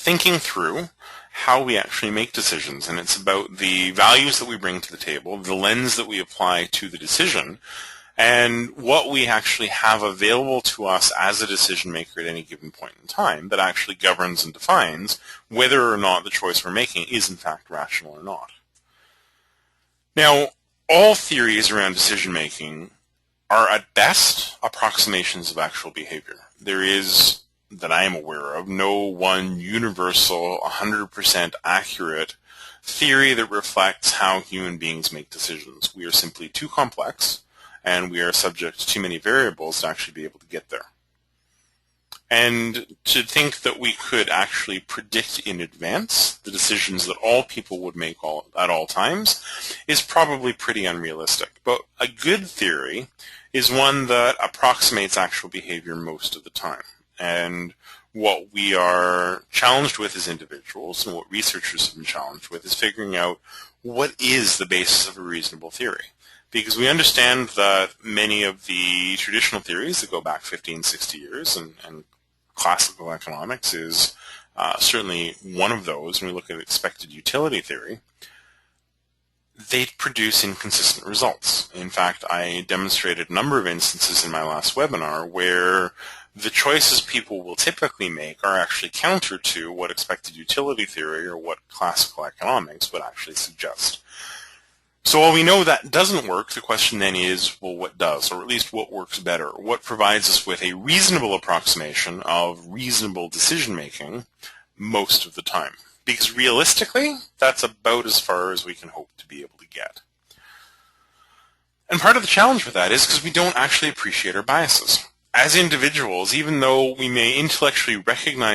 thinking through how we actually make decisions, and it's about the values that we bring to the table, the lens that we apply to the decision, and what we actually have available to us as a decision maker at any given point in time that actually governs and defines whether or not the choice we're making is in fact rational or not. Now, all theories around decision making are at best approximations of actual behavior. There is, that I am aware of, no one universal, 100% accurate theory that reflects how human beings make decisions. We are simply too complex, and we are subject to too many variables to actually be able to get there. And to think that we could actually predict in advance the decisions that all people would make at all times is probably pretty unrealistic. But a good theory is one that approximates actual behavior most of the time. And what we are challenged with as individuals, and what researchers have been challenged with, is figuring out what is the basis of a reasonable theory. Because we understand that many of the traditional theories that go back 15, 60 years, and classical economics is certainly one of those, when we look at expected utility theory, they produce inconsistent results. In fact, I demonstrated a number of instances in my last webinar where the choices people will typically make are actually counter to what expected utility theory or what classical economics would actually suggest. So while we know that doesn't work, the question then is, well, what does, or at least what works better? What provides us with a reasonable approximation of reasonable decision-making most of the time? Because realistically, that's about as far as we can hope to be able to get. And part of the challenge with that is because we don't actually appreciate our biases. As individuals, even though we may intellectually recognize